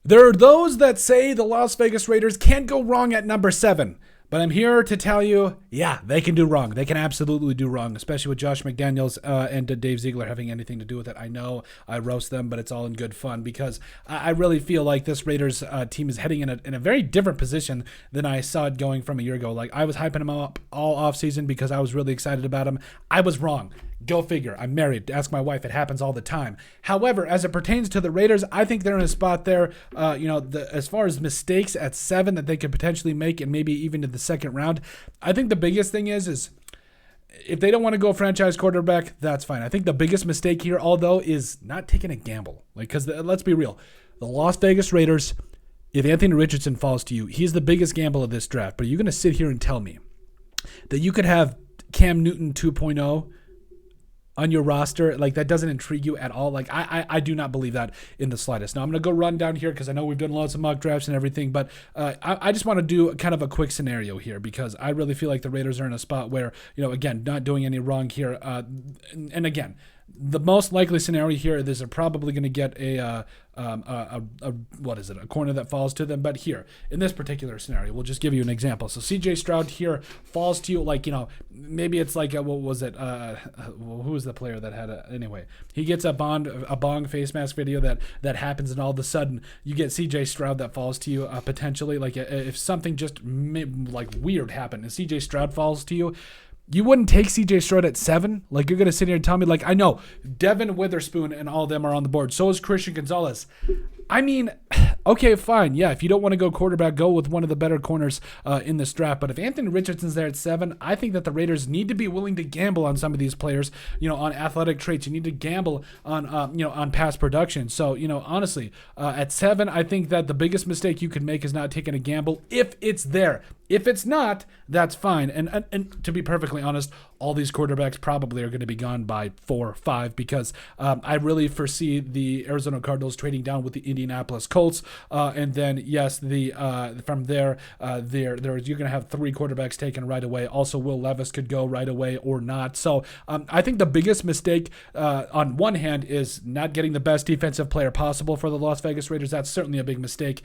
There are those that say the Las Vegas Raiders can't go wrong at number 7. But I'm here to tell you, yeah, they can do wrong. They can absolutely do wrong, especially with Josh McDaniels and Dave Ziegler having anything to do with it. I know I roast them, but it's all in good fun because I really feel like this Raiders team is heading in a very different position than I saw it going from a year ago. Like, I was hyping them up all offseason because I was really excited about them. I was wrong. Go figure. I'm married. Ask my wife. It happens all the time. However, as it pertains to the Raiders, I think they're in a spot there, as far as mistakes at 7 that they could potentially make and maybe even to the second round. I think the biggest thing is if they don't want to go franchise quarterback, that's fine. I think the biggest mistake here, although, is not taking a gamble. Because let's be real. The Las Vegas Raiders, if Anthony Richardson falls to you, he's the biggest gamble of this draft. But are you going to sit here and tell me that you could have Cam Newton 2.0 on your roster? Like, that doesn't intrigue you at all? Like, I do not believe that in the slightest. Now, I'm going to go run down here because I know we've done lots of mock drafts and everything, but I just want to do kind of a quick scenario here because I really feel like the Raiders are in a spot where, again, not doing any wrong here. And again, the most likely scenario here is they're probably going to get a corner that falls to them. But here, in this particular scenario, we'll just give you an example. So CJ Stroud here falls to you, like, maybe it's like, what was it? Who was the player that had anyway, he gets a bong face mask video that happens, and all of a sudden you get CJ Stroud that falls to you, potentially. Like, if something just like weird happened and CJ Stroud falls to you, you wouldn't take CJ Stroud at 7? Like, you're going to sit here and tell me, like, I know Devin Witherspoon and all of them are on the board. So is Christian Gonzalez. I mean, okay, fine. Yeah, if you don't want to go quarterback, go with one of the better corners in this draft. But if Anthony Richardson's there at 7, I think that the Raiders need to be willing to gamble on some of these players, on athletic traits. You need to gamble on, on past production. So, honestly, at 7, I think that the biggest mistake you could make is not taking a gamble if it's there. If it's not, that's fine. And to be perfectly honest, all these quarterbacks probably are going to be gone by 4 or 5 because I really foresee the Arizona Cardinals trading down with the Indianapolis Colts. And then, yes, from there, you're going to have 3 quarterbacks taken right away. Also, Will Levis could go right away or not. So I think the biggest mistake on one hand is not getting the best defensive player possible for the Las Vegas Raiders. That's certainly a big mistake.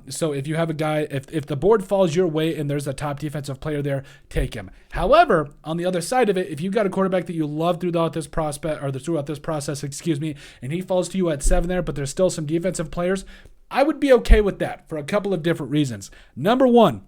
So if you have a guy, if the board falls your way and there's a top defensive player there, take him. However, on the other side of it, if you've got a quarterback that you love throughout this process, and he falls to you at 7 there, but there's still some defensive players, I would be okay with that for a couple of different reasons. Number one,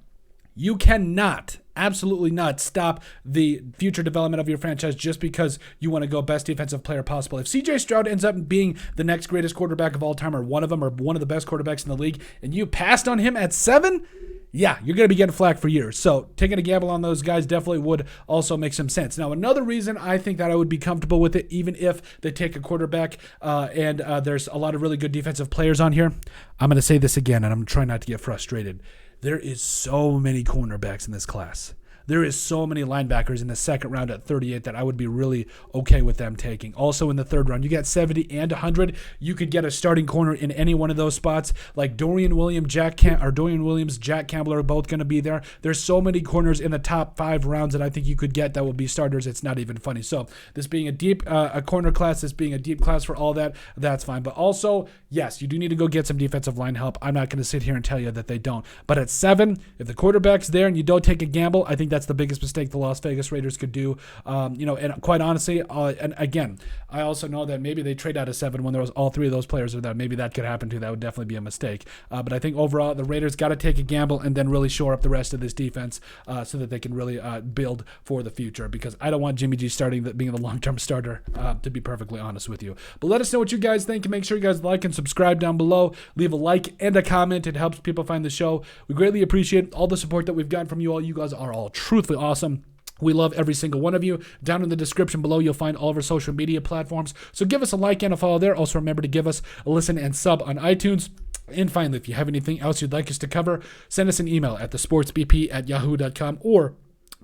you cannot, absolutely not, stop the future development of your franchise just because you want to go best defensive player possible. If CJ Stroud ends up being the next greatest quarterback of all time, or one of them, or one of the best quarterbacks in the league, and you passed on him at 7, yeah, you're going to be getting flack for years. So taking a gamble on those guys definitely would also make some sense. Now, another reason I think that I would be comfortable with it, even if they take a quarterback and there's a lot of really good defensive players on here, I'm going to say this again, and I'm trying not to get frustrated. There is so many cornerbacks in this class. There is so many linebackers in the second round at 38 that I would be really okay with them taking. Also in the third round, you got 70 and 100. You could get a starting corner in any one of those spots. Like Dorian Williams, Jack Campbell are both going to be there. There's so many corners in the top 5 rounds that I think you could get that would be starters. It's not even funny. So this being a corner class, this being a deep class for all that, that's fine. But also, yes, you do need to go get some defensive line help. I'm not going to sit here and tell you that they don't. But at 7, if the quarterback's there and you don't take a gamble, I think that's the biggest mistake the Las Vegas Raiders could do. And quite honestly, and again, I also know that maybe they trade out of 7 when there was all 3 of those players are there. Maybe that could happen too. That would definitely be a mistake. But I think overall, the Raiders got to take a gamble and then really shore up the rest of this defense so that they can really build for the future, because I don't want Jimmy G being the long-term starter, to be perfectly honest with you. But let us know what you guys think, and make sure you guys like and subscribe down below. Leave a like and a comment. It helps people find the show. We greatly appreciate all the support that we've gotten from you all. You guys are all truthfully awesome. We love every single one of you. Down in the description below, you'll find all of our social media platforms. So give us a like and a follow there. Also remember to give us a listen and sub on iTunes. And finally, if you have anything else you'd like us to cover, send us an email at thesportsbp@yahoo.com or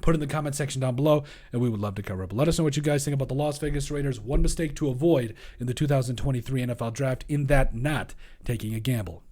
put it in the comment section down below, and we would love to cover it. But let us know what you guys think about the Las Vegas Raiders. One mistake to avoid in the 2023 NFL Draft, in that not taking a gamble.